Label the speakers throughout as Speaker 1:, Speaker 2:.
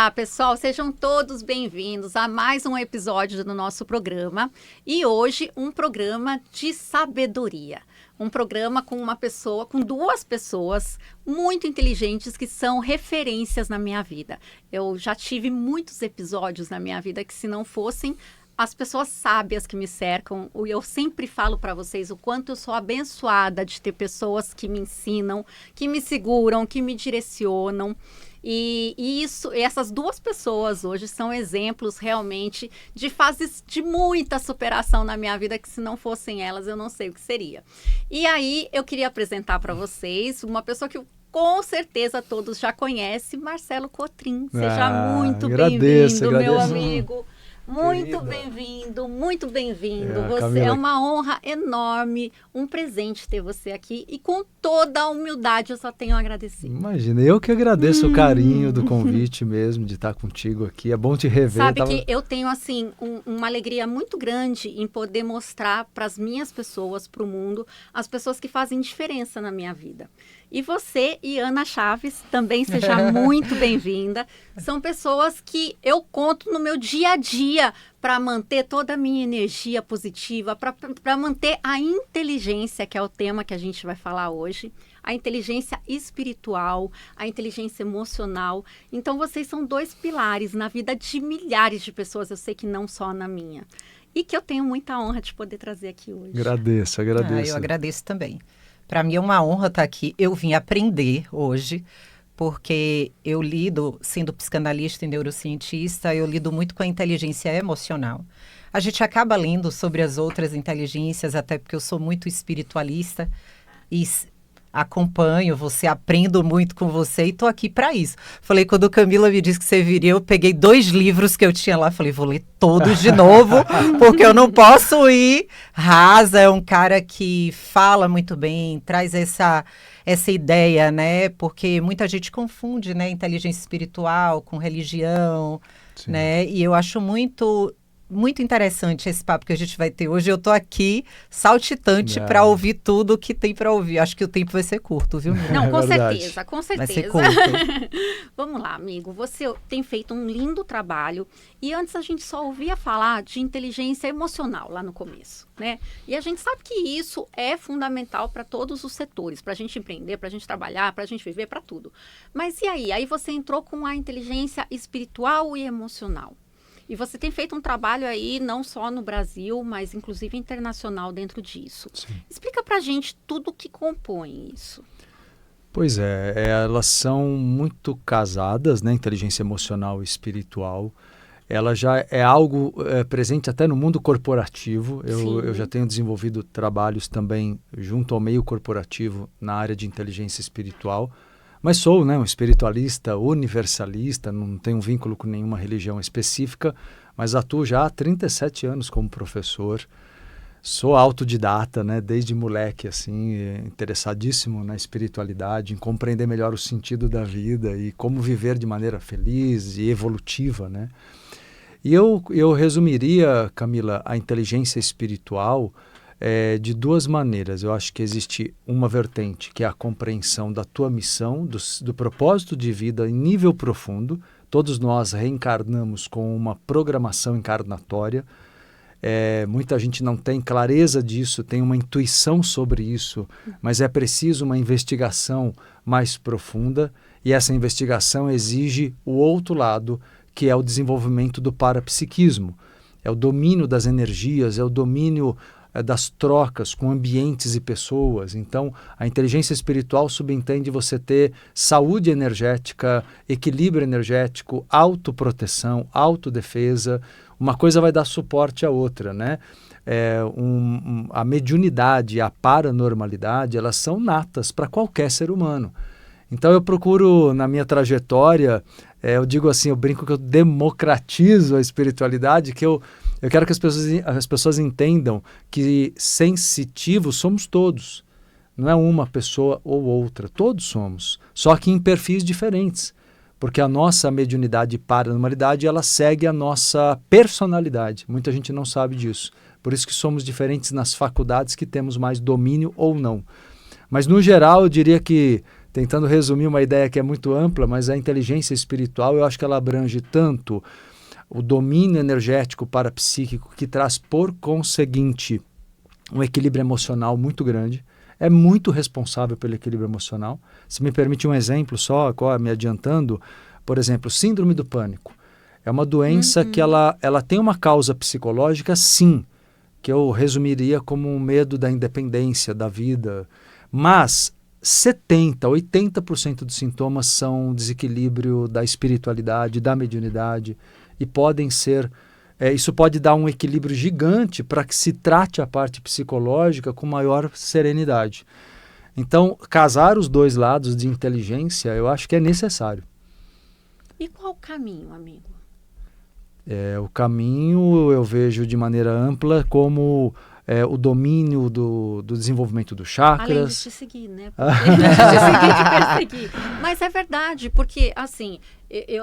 Speaker 1: Olá, pessoal, sejam todos bem-vindos a mais um episódio do nosso programa. E hoje um programa de sabedoria. Um programa com duas pessoas muito inteligentes que são referências na minha vida. Eu já tive muitos episódios na minha vida que, se não fossem as pessoas sábias que me cercam, eu sempre falo para vocês o quanto eu sou abençoada de ter pessoas que me ensinam, que me seguram, que me direcionam. E essas duas pessoas hoje são exemplos realmente de fases de muita superação na minha vida, que se não fossem elas eu não sei o que seria. E aí eu queria apresentar para vocês uma pessoa que com certeza todos já conhecem, Marcelo Cotrim. Seja muito bem-vindo, meu amigo. Muito bem-vindo, muito bem-vindo. Você
Speaker 2: Camila,
Speaker 1: é uma honra enorme, um presente ter você aqui e com toda a humildade eu só tenho a agradecer.
Speaker 2: Imagina, eu que agradeço o carinho do convite mesmo, de estar contigo aqui. É bom te rever.
Speaker 1: Sabe que eu tenho, assim, uma alegria muito grande em poder mostrar para as minhas pessoas, para o mundo, as pessoas que fazem diferença na minha vida. E você e Ana Chaves, também seja muito bem-vinda. São pessoas que eu conto no meu dia a dia para manter toda a minha energia positiva, para manter a inteligência, que é o tema que a gente vai falar hoje, a inteligência espiritual, a inteligência emocional. Então, vocês são dois pilares na vida de milhares de pessoas, eu sei que não só na minha. E que eu tenho muita honra de poder trazer aqui hoje.
Speaker 2: Agradeço.
Speaker 3: Eu agradeço também. Para mim é uma honra estar aqui. Eu vim aprender hoje, porque eu lido, sendo psicanalista e neurocientista, eu lido muito com a inteligência emocional. A gente acaba lendo sobre as outras inteligências, até porque eu sou muito espiritualista e acompanho você, aprendo muito com você e estou aqui para isso. Falei, quando a Camila me disse que você viria, eu peguei 2 livros que eu tinha lá, falei, vou ler todos de novo, porque eu não posso ir rasa. É um cara que fala muito bem, traz essa ideia, né? Porque muita gente confunde, né, inteligência espiritual com religião,
Speaker 2: Sim.
Speaker 3: Né? E eu acho muito interessante esse papo que a gente vai ter hoje. Eu tô aqui saltitante para ouvir tudo que tem para ouvir. Acho que o tempo vai ser curto, viu?
Speaker 1: Não, com certeza, com certeza.
Speaker 3: Vai ser curto.
Speaker 1: Vamos lá, amigo. Você tem feito um lindo trabalho e antes a gente só ouvia falar de inteligência emocional lá no começo, né? E a gente sabe que isso é fundamental para todos os setores, para a gente empreender, para a gente trabalhar, para a gente viver, para tudo. Mas e aí? Aí você entrou com a inteligência espiritual e emocional. E você tem feito um trabalho aí, não só no Brasil, mas inclusive internacional dentro disso.
Speaker 2: Sim.
Speaker 1: Explica pra gente tudo que compõe isso.
Speaker 2: Pois elas são muito casadas, né? Inteligência emocional e espiritual. Ela já é algo presente até no mundo corporativo. Eu já tenho desenvolvido trabalhos também junto ao meio corporativo na área de inteligência espiritual. Mas sou, né, um espiritualista universalista, não tenho vínculo com nenhuma religião específica, mas atuo já há 37 anos como professor. Sou autodidata, né, desde moleque, assim, interessadíssimo na espiritualidade, em compreender melhor o sentido da vida e como viver de maneira feliz e evolutiva, né? E eu resumiria, Camila, a inteligência espiritual de 2 maneiras. Eu acho que existe uma vertente, que é a compreensão da tua missão, do propósito de vida em nível profundo. Todos nós reencarnamos com uma programação encarnatória. Muita gente não tem clareza disso, tem uma intuição sobre isso, mas é preciso uma investigação mais profunda, e essa investigação exige o outro lado, que é o desenvolvimento do parapsiquismo. É o domínio das energias, é o domínio das trocas com ambientes e pessoas. Então, a inteligência espiritual subentende você ter saúde energética, equilíbrio energético, autoproteção, autodefesa. Uma coisa vai dar suporte à outra, né? A mediunidade e a paranormalidade, elas são natas para qualquer ser humano. Então, eu procuro, na minha trajetória, eu digo assim, eu brinco que eu democratizo a espiritualidade, que eu quero que as pessoas entendam que sensitivos somos todos. Não é uma pessoa ou outra, todos somos, só que em perfis diferentes. Porque a nossa mediunidade e paranormalidade, ela segue a nossa personalidade. Muita gente não sabe disso. Por isso que somos diferentes nas faculdades que temos mais domínio ou não. Mas, no geral, eu diria que tentando resumir uma ideia que é muito ampla, mas a inteligência espiritual, eu acho que ela abrange tanto o domínio energético parapsíquico, que traz, por conseguinte, um equilíbrio emocional muito grande, é muito responsável pelo equilíbrio emocional. Se me permite um exemplo só, me adiantando, por exemplo, síndrome do pânico. É uma doença que ela tem uma causa psicológica, sim, que eu resumiria como um medo da independência, da vida, mas 70%, 80% dos sintomas são desequilíbrio da espiritualidade, da mediunidade, e podem ser... isso pode dar um equilíbrio gigante para que se trate a parte psicológica com maior serenidade. Então, casar os dois lados de inteligência, eu acho que é necessário.
Speaker 1: E qual o caminho, amigo?
Speaker 2: O caminho eu vejo de maneira ampla como o domínio do desenvolvimento dos chakras.
Speaker 1: Além de te seguir, né? Te perseguir. Mas é verdade, porque assim,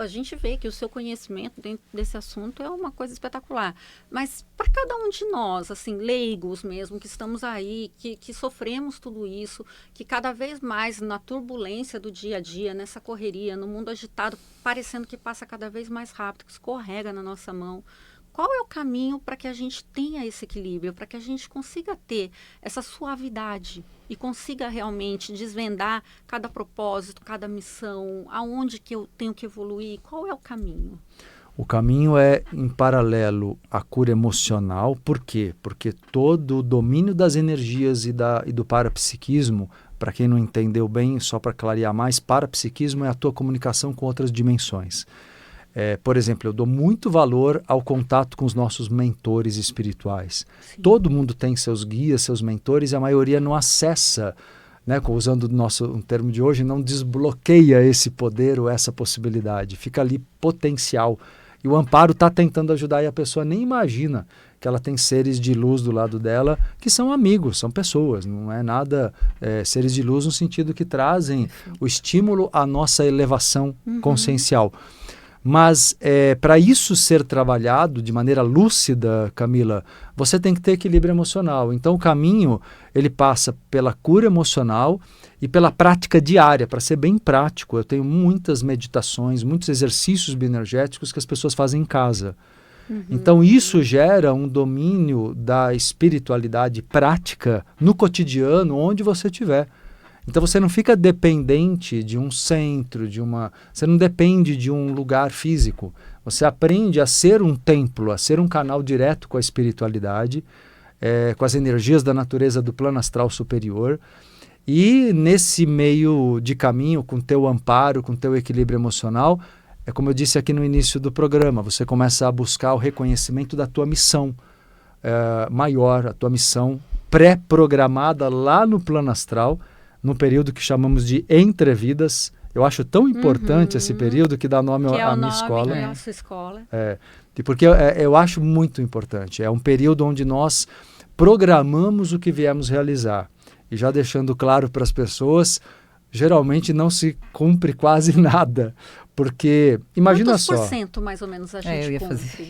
Speaker 1: a gente vê que o seu conhecimento dentro desse assunto é uma coisa espetacular. Mas para cada um de nós, assim, leigos mesmo, que estamos aí, que sofremos tudo isso, que cada vez mais na turbulência do dia a dia, nessa correria, no mundo agitado, parecendo que passa cada vez mais rápido, que escorrega na nossa mão. Qual é o caminho para que a gente tenha esse equilíbrio, para que a gente consiga ter essa suavidade e consiga realmente desvendar cada propósito, cada missão, aonde que eu tenho que evoluir? Qual é o caminho?
Speaker 2: O caminho é em paralelo à cura emocional. Por quê? Porque todo o domínio das energias e do parapsiquismo, para quem não entendeu bem, só para clarear mais, parapsiquismo é a tua comunicação com outras dimensões. Por exemplo, eu dou muito valor ao contato com os nossos mentores espirituais. Sim. Todo mundo tem seus guias, seus mentores, e a maioria não acessa, né, usando um termo de hoje, não desbloqueia esse poder ou essa possibilidade. Fica ali potencial. E o amparo está tentando ajudar e a pessoa nem imagina que ela tem seres de luz do lado dela, que são amigos, são pessoas, não é nada seres de luz no sentido que trazem o estímulo à nossa elevação consciencial. Mas para isso ser trabalhado de maneira lúcida, Camila, você tem que ter equilíbrio emocional. Então o caminho, ele passa pela cura emocional e pela prática diária, para ser bem prático. Eu tenho muitas meditações, muitos exercícios bioenergéticos que as pessoas fazem em casa. Então isso gera um domínio da espiritualidade prática no cotidiano, onde você estiver. Então você não fica dependente de um centro, você não depende de um lugar físico. Você aprende a ser um templo, a ser um canal direto com a espiritualidade, com as energias da natureza do plano astral superior. E nesse meio de caminho, com teu amparo, com teu equilíbrio emocional, é como eu disse aqui no início do programa, você começa a buscar o reconhecimento da tua missão maior, a tua missão pré-programada lá no plano astral, no período que chamamos de entrevidas. Eu acho tão importante esse período que dá nome à minha escola.
Speaker 1: Que é a nossa escola.
Speaker 2: E porque eu acho muito importante. É um período onde nós programamos o que viemos realizar. E já deixando claro para as pessoas, geralmente não se cumpre quase nada. Porque, imagina só...
Speaker 1: Quantos por cento mais ou menos a gente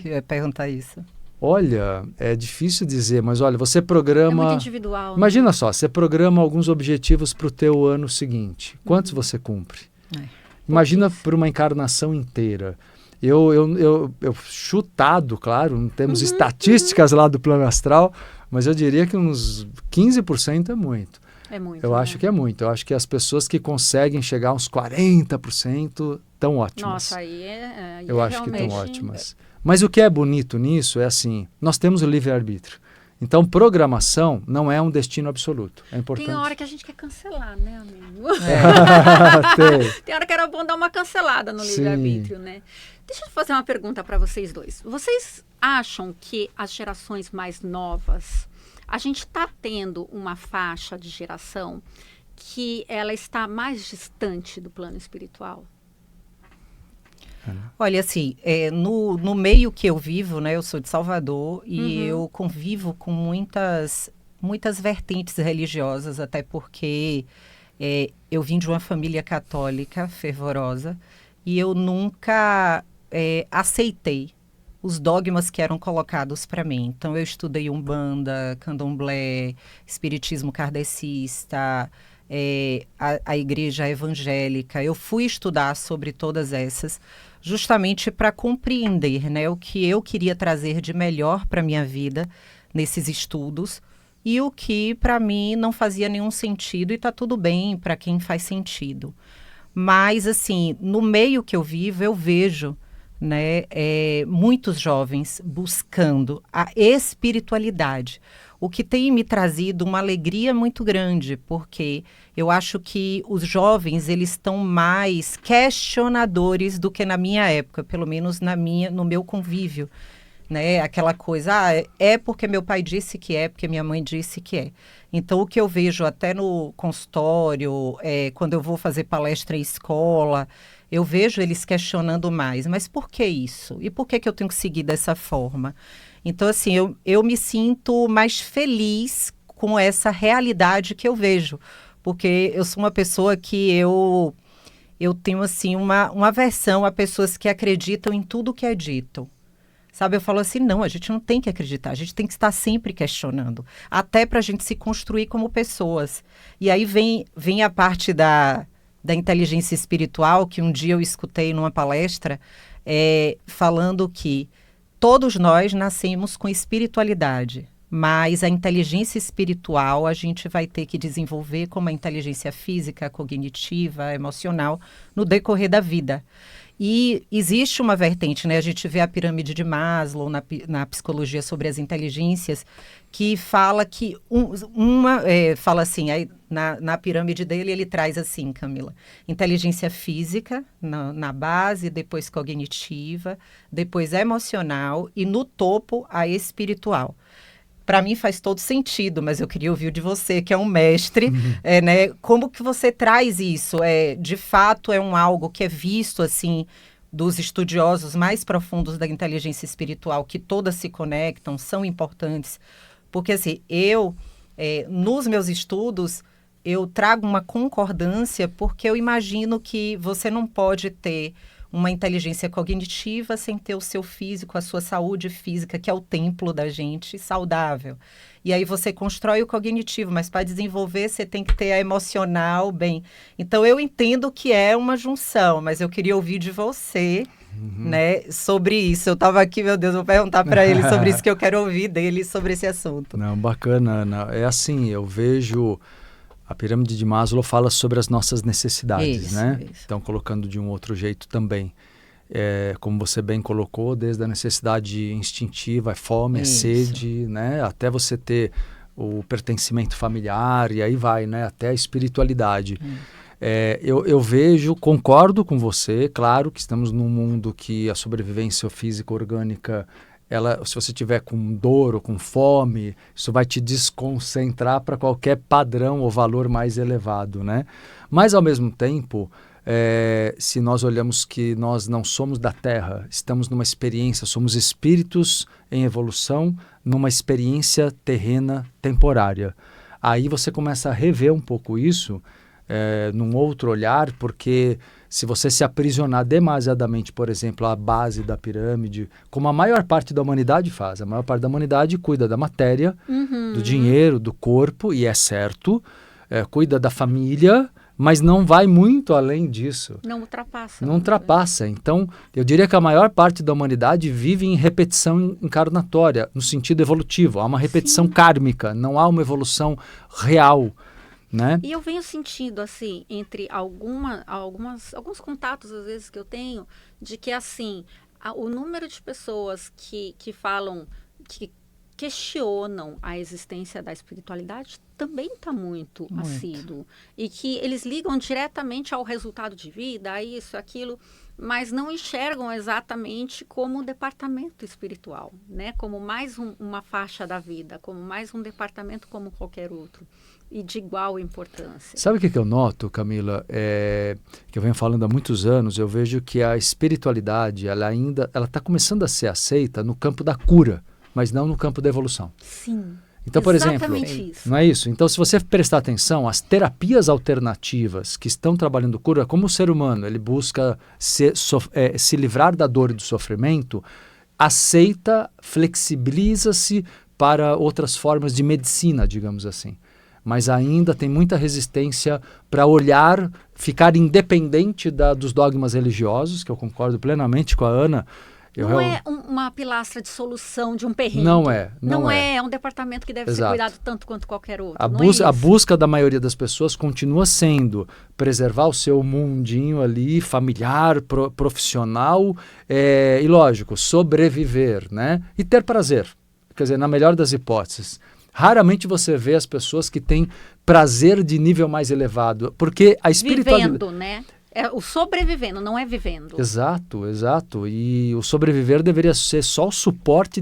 Speaker 3: eu ia perguntar isso.
Speaker 2: Olha, é difícil dizer, mas olha, você programa...
Speaker 1: É muito individual.
Speaker 2: Imagina só, você programa alguns objetivos para o teu ano seguinte. Quantos você cumpre? Imagina por uma encarnação inteira. Eu chutado, claro, não temos estatísticas lá do plano astral, mas eu diria que uns 15% é muito.
Speaker 1: É muito.
Speaker 2: Eu acho que é muito. Eu acho que as pessoas que conseguem chegar a uns 40% estão ótimas.
Speaker 1: Nossa,
Speaker 2: eu acho que estão ótimas. Mas o que é bonito nisso é assim, nós temos o livre-arbítrio. Então, programação não é um destino absoluto. É importante.
Speaker 1: Tem hora que a gente quer cancelar, né, amigo? Tem hora que era bom dar uma cancelada no livre-arbítrio, né? Deixa eu fazer uma pergunta para vocês dois. Vocês acham que as gerações mais novas, a gente está tendo uma faixa de geração que ela está mais distante do plano espiritual?
Speaker 3: Olha, assim, no meio que eu vivo, né, eu sou de Salvador e eu convivo com muitas vertentes religiosas, até porque eu vim de uma família católica fervorosa e eu nunca aceitei os dogmas que eram colocados para mim. Então, eu estudei Umbanda, Candomblé, Espiritismo kardecista, a igreja evangélica. Eu fui estudar sobre todas essas, justamente para compreender, né, o que eu queria trazer de melhor para a minha vida nesses estudos e o que para mim não fazia nenhum sentido, e está tudo bem para quem faz sentido. Mas, assim, no meio que eu vivo, eu vejo, né, muitos jovens buscando a espiritualidade, o que tem me trazido uma alegria muito grande, porque eu acho que os jovens, eles estão mais questionadores do que na minha época, pelo menos no meu convívio, né? Aquela coisa, é porque meu pai disse que é, porque minha mãe disse que é. Então, o que eu vejo até no consultório, quando eu vou fazer palestra em escola, eu vejo eles questionando mais. Mas por que isso? E por que eu tenho que seguir dessa forma? Então, assim, eu me sinto mais feliz com essa realidade que eu vejo. Porque eu sou uma pessoa que eu tenho, assim, uma aversão a pessoas que acreditam em tudo que é dito. Sabe, eu falo assim, não, a gente não tem que acreditar, a gente tem que estar sempre questionando, até para a gente se construir como pessoas. E aí vem a parte da inteligência espiritual, que um dia eu escutei numa palestra, falando que todos nós nascemos com espiritualidade, mas a inteligência espiritual a gente vai ter que desenvolver como a inteligência física, cognitiva, emocional, no decorrer da vida. E existe uma vertente, né? A gente vê a pirâmide de Maslow na psicologia sobre as inteligências, que fala que fala assim, aí na pirâmide dele ele traz assim, Camila, inteligência física na base, depois cognitiva, depois emocional e no topo a espiritual. Para mim faz todo sentido, mas eu queria ouvir de você, que é um mestre, né? Como que você traz isso? De fato, algo que é visto, assim, dos estudiosos mais profundos da inteligência espiritual, que todas se conectam, são importantes. Porque, assim, nos meus estudos, eu trago uma concordância, porque eu imagino que você não pode ter uma inteligência cognitiva sem ter o seu físico, a sua saúde física, que é o templo da gente, saudável. E aí você constrói o cognitivo, mas para desenvolver você tem que ter a emocional bem. Então eu entendo que é uma junção, mas eu queria ouvir de você, né, sobre isso. Eu estava aqui, meu Deus, vou perguntar para ele sobre isso, que eu quero ouvir dele sobre esse assunto.
Speaker 2: Não, bacana, Ana. É assim, eu vejo... A pirâmide de Maslow fala sobre as nossas necessidades, né? Isso. Então, colocando de um outro jeito também. Como você bem colocou, desde a necessidade instintiva, a fome, a sede, né? Até você ter o pertencimento familiar, e aí vai, né? Até a espiritualidade. Eu vejo, concordo com você, claro que estamos num mundo que a sobrevivência física orgânica... se você tiver com dor ou com fome, isso vai te desconcentrar para qualquer padrão ou valor mais elevado, né? Mas, ao mesmo tempo, se nós olhamos que nós não somos da Terra, estamos numa experiência, somos espíritos em evolução, numa experiência terrena temporária. Aí você começa a rever um pouco isso, num outro olhar, porque... Se você se aprisionar demasiadamente, por exemplo, à base da pirâmide, como a maior parte da humanidade faz, a maior parte da humanidade cuida da matéria, do dinheiro, do corpo, e é certo, cuida da família, mas não vai muito além disso.
Speaker 1: Não ultrapassa.
Speaker 2: Não ultrapassa. Então, eu diria que a maior parte da humanidade vive em repetição encarnatória, no sentido evolutivo. Há uma repetição kármica, não há uma evolução real. Né?
Speaker 1: E eu venho sentindo, assim, entre alguns contatos, às vezes, que eu tenho, de que, assim, o número de pessoas que falam, que questionam a existência da espiritualidade também está muito assíduo. E que eles ligam diretamente ao resultado de vida, a isso, aquilo, mas não enxergam exatamente como um departamento espiritual, né? Como mais uma faixa da vida, como mais um departamento como qualquer outro. E de igual importância.
Speaker 2: Sabe o que eu noto, Camila? Que eu venho falando há muitos anos, eu vejo que a espiritualidade, ela está começando a ser aceita no campo da cura, mas não no campo da evolução.
Speaker 1: Sim.
Speaker 2: Então, por exemplo,
Speaker 1: isso.
Speaker 2: Não é isso? Então, se você prestar atenção, as terapias alternativas que estão trabalhando cura, como o ser humano, ele busca se livrar da dor e do sofrimento, aceita, flexibiliza-se para outras formas de medicina, digamos assim. mas ainda tem muita resistência para olhar, ficar independente dos dogmas religiosos, que eu concordo plenamente com a Ana.
Speaker 1: Não é uma pilastra de solução de um perrengue.
Speaker 2: Não é.
Speaker 1: É um departamento que deve ser cuidado tanto quanto qualquer outro.
Speaker 2: A busca da maioria das pessoas continua sendo preservar o seu mundinho ali, familiar, profissional, e lógico, sobreviver, né? E ter prazer. Quer dizer, na melhor das hipóteses. Raramente você vê as pessoas que têm prazer de nível mais elevado, porque a espiritualidade...
Speaker 1: Vivendo, né? É o sobrevivendo, não é vivendo.
Speaker 2: Exato, exato. E o sobreviver deveria ser só o suporte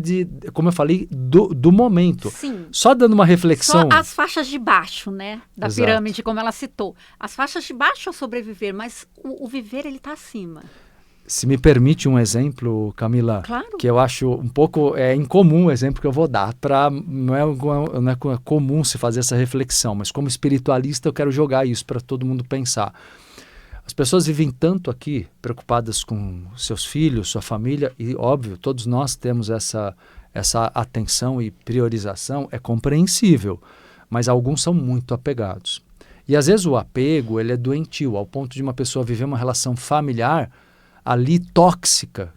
Speaker 2: como eu falei, do momento.
Speaker 1: Sim.
Speaker 2: Só dando uma reflexão.
Speaker 1: Só as faixas de baixo, né? Da pirâmide, como ela citou. As faixas de baixo é o sobreviver, mas o viver, ele está acima.
Speaker 2: Se me permite um exemplo, Camila,
Speaker 1: claro.
Speaker 2: Que eu acho um pouco incomum o exemplo que eu vou dar. Não é comum se fazer essa reflexão, mas como espiritualista eu quero jogar isso para todo mundo pensar. As pessoas vivem tanto aqui, preocupadas com seus filhos, sua família, e óbvio, todos nós temos essa atenção e priorização, é compreensível, mas alguns são muito apegados. E às vezes o apego, ele é doentio, ao ponto de uma pessoa viver uma relação familiar ali tóxica,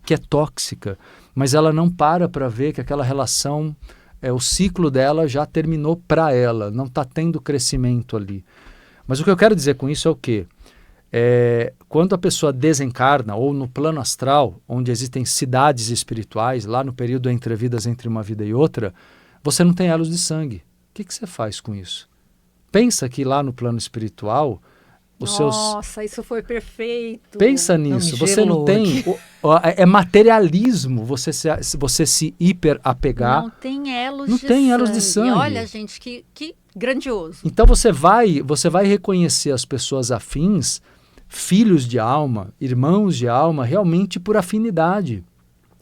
Speaker 2: mas ela não para ver que aquela relação, o ciclo dela já terminou para ela, não está tendo crescimento ali. Mas o que eu quero dizer com isso é o quê? Quando a pessoa desencarna, ou no plano astral, onde existem cidades espirituais, lá no período entre vidas, entre uma vida e outra, você não tem elos de sangue. O que você faz com isso? Pensa que lá no plano espiritual,
Speaker 1: Nossa, isso foi perfeito.
Speaker 2: Pensa nisso, você não tem... É materialismo você se hiperapegar.
Speaker 1: Não tem elos
Speaker 2: de sangue.
Speaker 1: Olha, gente, que grandioso.
Speaker 2: Então você vai reconhecer as pessoas afins, filhos de alma, irmãos de alma, realmente por afinidade.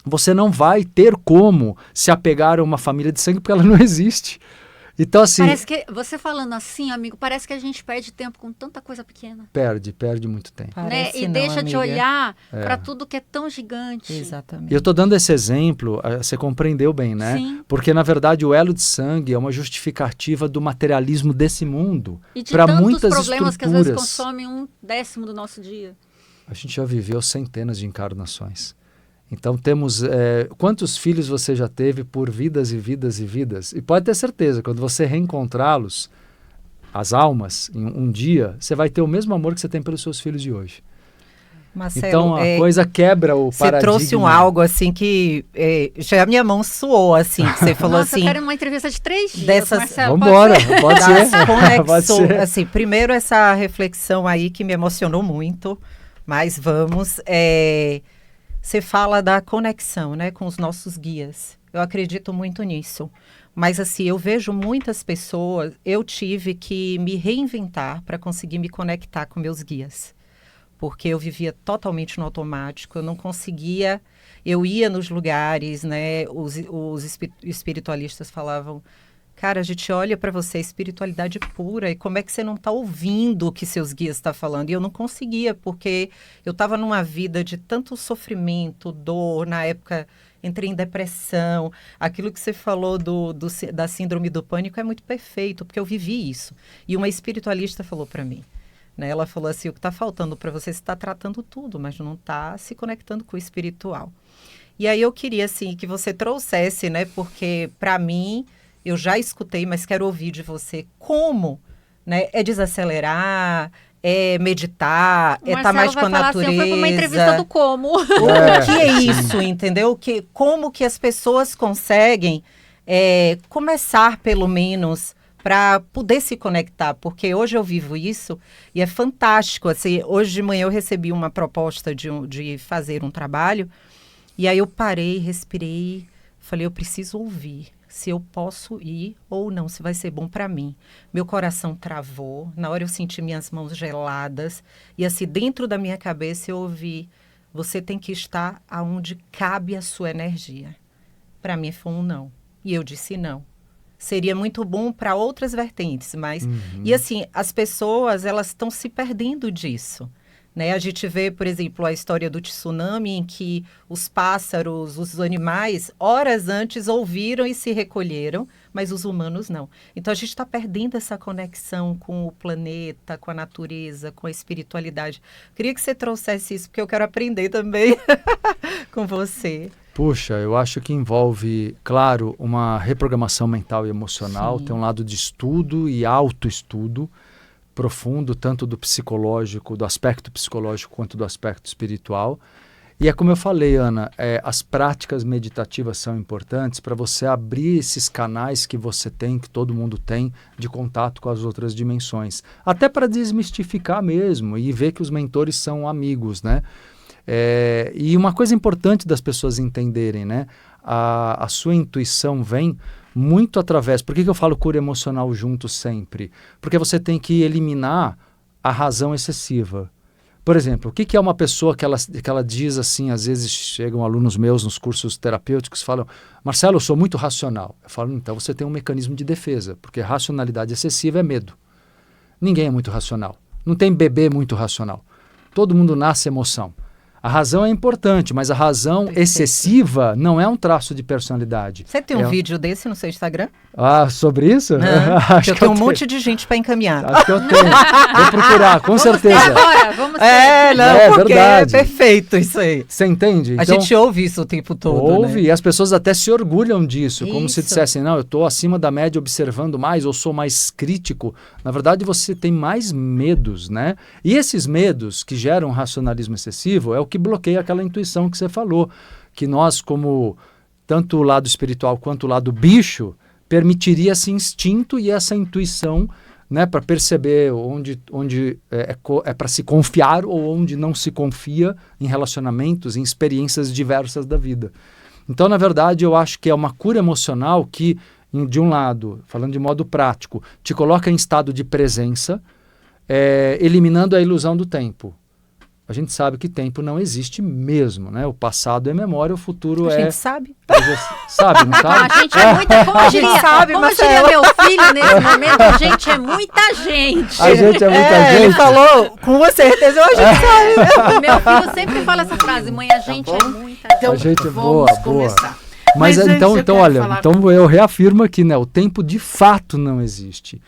Speaker 2: Você não vai ter como se apegar a uma família de sangue porque ela não existe. Então, assim...
Speaker 1: Parece que, você falando assim, amigo, parece que a gente perde tempo com tanta coisa pequena.
Speaker 2: Perde muito tempo.
Speaker 1: Né? E deixa de olhar para tudo que é tão gigante.
Speaker 3: Exatamente.
Speaker 2: E eu estou dando esse exemplo, você compreendeu bem, né?
Speaker 1: Sim.
Speaker 2: Porque, na verdade, o elo de sangue é uma justificativa do materialismo desse mundo.
Speaker 1: E de
Speaker 2: para
Speaker 1: tantos
Speaker 2: muitas
Speaker 1: problemas
Speaker 2: estruturas.
Speaker 1: Que às vezes consomem 1/10 do nosso dia.
Speaker 2: A gente já viveu centenas de encarnações. Então temos... quantos filhos você já teve por vidas e vidas e vidas? E pode ter certeza, quando você reencontrá-los, as almas, em um dia, você vai ter o mesmo amor que você tem pelos seus filhos de hoje.
Speaker 3: Marcelo,
Speaker 2: então a coisa quebra o paradigma.
Speaker 3: Você trouxe algo assim que já a minha mão suou, assim, que você falou
Speaker 1: Nossa,
Speaker 3: assim...
Speaker 1: eu quero uma entrevista de 3 dias, Marcelo.
Speaker 2: Vamos embora, pode ser.
Speaker 3: Pode ser. Assim, primeiro essa reflexão aí que me emocionou muito, mas vamos... Você fala da conexão, né, com os nossos guias. Eu acredito muito nisso. Mas, assim, eu vejo muitas pessoas... Eu tive que me reinventar para conseguir me conectar com meus guias. Porque eu vivia totalmente no automático. Eu não conseguia... Eu ia nos lugares, né? Os espiritualistas falavam... Cara, a gente olha para você, espiritualidade pura, e como é que você não está ouvindo o que seus guias estão falando? E eu não conseguia, porque eu estava numa vida de tanto sofrimento, dor, na época entrei em depressão. Aquilo que você falou da síndrome do pânico é muito perfeito, porque eu vivi isso. E uma espiritualista falou para mim, né? Ela falou assim, o que está faltando para você está tratando tudo, mas não está se conectando com o espiritual. E aí eu queria, assim, que você trouxesse, né? Porque, para mim... Eu já escutei, mas quero ouvir de você como, né? É desacelerar, é meditar, é estar mais com a natureza.
Speaker 1: Assim, foi para uma entrevista do como.
Speaker 3: O que é isso, entendeu? Como que as pessoas conseguem começar, pelo menos, para poder se conectar? Porque hoje eu vivo isso e é fantástico. Assim, hoje de manhã eu recebi uma proposta de fazer um trabalho e aí eu parei, respirei, falei, eu preciso ouvir. Se eu posso ir ou não, se vai ser bom para mim. Meu coração travou, na hora eu senti minhas mãos geladas, e assim, dentro da minha cabeça eu ouvi, você tem que estar aonde cabe a sua energia. Para mim foi um não, e eu disse não. Seria muito bom para outras vertentes, mas... E assim, as pessoas, elas estão se perdendo disso, né? A gente vê, por exemplo, a história do tsunami, em que os pássaros, os animais, horas antes ouviram e se recolheram, mas os humanos não. Então, a gente está perdendo essa conexão com o planeta, com a natureza, com a espiritualidade. Queria que você trouxesse isso, porque eu quero aprender também com você.
Speaker 2: Puxa, eu acho que envolve, claro, uma reprogramação mental e emocional.
Speaker 3: Sim.
Speaker 2: Tem um lado de estudo e autoestudo profundo, tanto do psicológico, do aspecto psicológico, quanto do aspecto espiritual. E é como eu falei, Ana, as práticas meditativas são importantes para você abrir esses canais que você tem, que todo mundo tem, de contato com as outras dimensões. Até para desmistificar mesmo e ver que os mentores são amigos, né? E uma coisa importante das pessoas entenderem, né? A sua intuição vem muito através... Por que eu falo cura emocional junto sempre? Porque você tem que eliminar a razão excessiva. Por exemplo, o que é uma pessoa que ela diz assim, às vezes chegam alunos meus nos cursos terapêuticos e falam: Marcelo, eu sou muito racional. Eu falo, então você tem um mecanismo de defesa, porque racionalidade excessiva é medo. Ninguém é muito racional. Não tem bebê muito racional. Todo mundo nasce emoção. A razão é importante, mas a razão excessiva não é um traço de personalidade.
Speaker 3: Você tem um vídeo desse no seu Instagram?
Speaker 2: Ah, sobre isso?
Speaker 3: Acho que eu tenho um monte de gente para encaminhar.
Speaker 2: Acho que eu tenho. Vou procurar, com certeza.
Speaker 1: Agora, vamos ter.
Speaker 3: Porque
Speaker 2: verdade.
Speaker 3: É perfeito isso aí.
Speaker 2: Você entende?
Speaker 3: A gente ouve isso o tempo todo,
Speaker 2: ouve,
Speaker 3: né?
Speaker 2: E as pessoas até se orgulham disso, como se
Speaker 3: Isso.
Speaker 2: dissessem, não, eu estou acima da média observando mais, ou sou mais crítico. Na verdade, você tem mais medos, né? E esses medos que geram racionalismo excessivo é o que bloqueia aquela intuição que você falou, que nós, como tanto o lado espiritual quanto o lado bicho, permitiria esse instinto e essa intuição, né, para perceber onde é para se confiar ou onde não se confia em relacionamentos, em experiências diversas da vida. Então, na verdade, eu acho que é uma cura emocional que, de um lado, falando de modo prático, te coloca em estado de presença, eliminando a ilusão do tempo. A gente sabe que tempo não existe mesmo, né? O passado é memória, o futuro
Speaker 3: A
Speaker 2: é...
Speaker 3: gente sabe.
Speaker 2: Sabe, não sabe?
Speaker 1: A gente é muita... Como diria,
Speaker 3: sabe,
Speaker 1: como
Speaker 3: Marcelo.
Speaker 1: diria meu filho nesse momento, a gente é muita gente.
Speaker 2: A gente é muita gente.
Speaker 3: Ele falou, com certeza, a gente sabe.
Speaker 1: Meu filho sempre fala essa frase, mãe, a gente é muita gente.
Speaker 2: A gente é
Speaker 4: vamos
Speaker 2: boa.
Speaker 4: começar.
Speaker 2: Mas
Speaker 4: antes
Speaker 2: então
Speaker 4: eu quero
Speaker 2: olha,
Speaker 4: falar
Speaker 2: então eu reafirmo aqui, né? O tempo de fato não existe.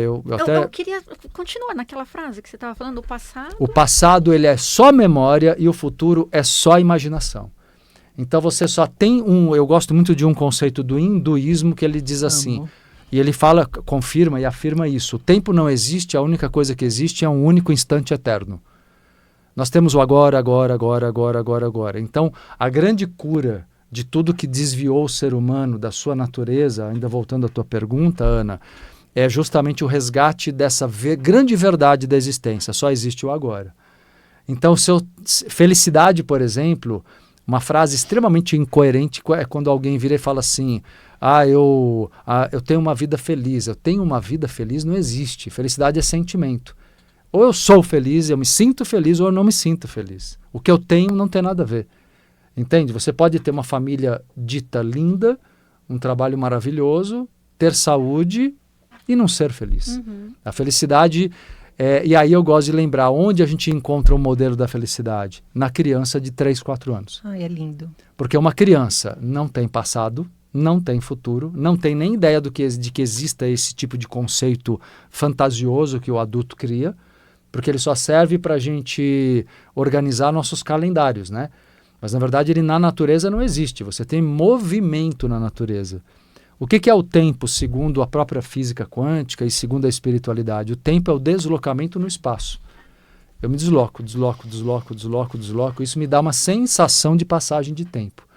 Speaker 2: Eu
Speaker 1: queria... Continua naquela frase que você estava falando, o passado...
Speaker 2: O passado, ele é só memória e o futuro é só imaginação. Então você só tem eu gosto muito de um conceito do hinduísmo que ele diz assim, e ele fala, confirma e afirma isso: o tempo não existe, a única coisa que existe é um único instante eterno. Nós temos o agora. Então, a grande cura de tudo que desviou o ser humano da sua natureza, ainda voltando à tua pergunta, Ana, é justamente o resgate dessa grande verdade da existência. Só existe o agora. Então, felicidade, por exemplo, uma frase extremamente incoerente é quando alguém vira e fala assim: eu tenho uma vida feliz. Eu tenho uma vida feliz, não existe. Felicidade é sentimento. Ou eu sou feliz, eu me sinto feliz, ou eu não me sinto feliz. O que eu tenho não tem nada a ver. Entende? Você pode ter uma família dita linda, um trabalho maravilhoso, ter saúde e não ser feliz. A felicidade, e aí eu gosto de lembrar onde a gente encontra o modelo da felicidade. Na criança de 3, 4 anos.
Speaker 3: Ai, é lindo.
Speaker 2: Porque uma criança não tem passado, não tem futuro, não tem nem ideia de que exista esse tipo de conceito fantasioso que o adulto cria, porque ele só serve para a gente organizar nossos calendários, né? Mas, na verdade, ele na natureza não existe. Você tem movimento na natureza. O que é o tempo, segundo a própria física quântica e segundo a espiritualidade? O tempo é o deslocamento no espaço. Eu me desloco. Isso me dá uma sensação de passagem de tempo.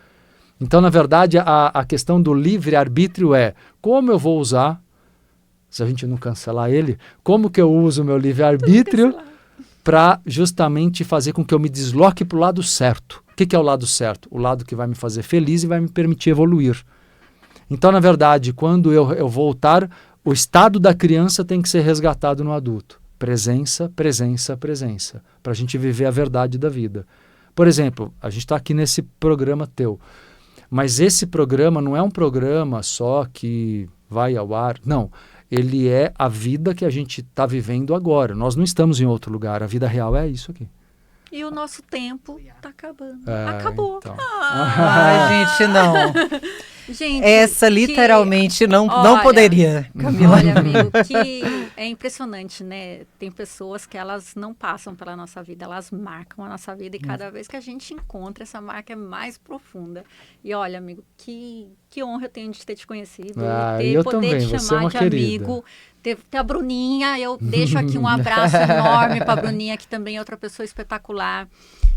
Speaker 2: Então, na verdade, a questão do livre-arbítrio é como eu vou usar, se a gente não cancelar ele, como que eu uso o meu livre-arbítrio para justamente fazer com que eu me desloque para o lado certo. O que é o lado certo? O lado que vai me fazer feliz e vai me permitir evoluir. Então, na verdade, quando eu voltar, o estado da criança tem que ser resgatado no adulto. Presença, para a gente viver a verdade da vida. Por exemplo, a gente está aqui nesse programa teu, mas esse programa não é um programa só que vai ao ar. Não, ele é a vida que a gente está vivendo agora. Nós não estamos em outro lugar, a vida real é isso aqui.
Speaker 1: E o nosso tempo está acabando.
Speaker 2: É,
Speaker 1: Acabou.
Speaker 2: então.
Speaker 3: Ai, gente, não.
Speaker 1: Gente,
Speaker 3: Essa literalmente não
Speaker 1: olha,
Speaker 3: poderia, Camila.
Speaker 1: Olha, amigo, que é impressionante, né? Tem pessoas que elas não passam pela nossa vida, elas marcam a nossa vida e cada vez que a gente encontra, essa marca é mais profunda. E olha, amigo, que honra eu tenho de ter te conhecido,
Speaker 2: eu
Speaker 1: poder
Speaker 2: também,
Speaker 1: te
Speaker 2: você é
Speaker 1: chamar
Speaker 2: uma
Speaker 1: de
Speaker 2: querida.
Speaker 1: amigo. Ter a Bruninha, eu deixo aqui um abraço enorme para a Bruninha, que também é outra pessoa espetacular.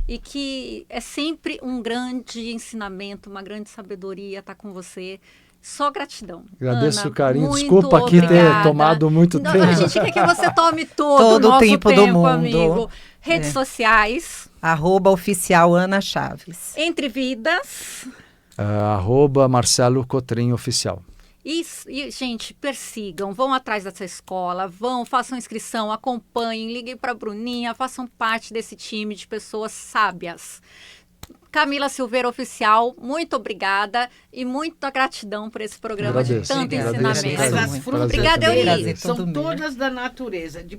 Speaker 1: E que é sempre um grande ensinamento, uma grande sabedoria estar com você. Só gratidão.
Speaker 2: Agradeço
Speaker 1: Ana,
Speaker 2: o carinho.
Speaker 1: muito
Speaker 2: Desculpa aqui ter
Speaker 1: obrigada.
Speaker 2: tomado muito tempo.
Speaker 1: A gente quer que você tome todo
Speaker 3: o
Speaker 1: o nosso
Speaker 3: tempo do mundo.
Speaker 1: amigo. Redes sociais.
Speaker 3: @oficial Ana Chaves.
Speaker 1: Entre Vidas.
Speaker 2: @Marcelo Cotrim Oficial.
Speaker 1: E, gente, persigam, vão atrás dessa escola, façam inscrição, acompanhem, liguem para a Bruninha, façam parte desse time de pessoas sábias. Camila Silveira Oficial, muito obrigada e muita gratidão por esse programa de tanto ensinamento.
Speaker 4: Mas as frutas
Speaker 1: Obrigada,
Speaker 4: dele
Speaker 1: Euri.
Speaker 4: são todas da natureza, de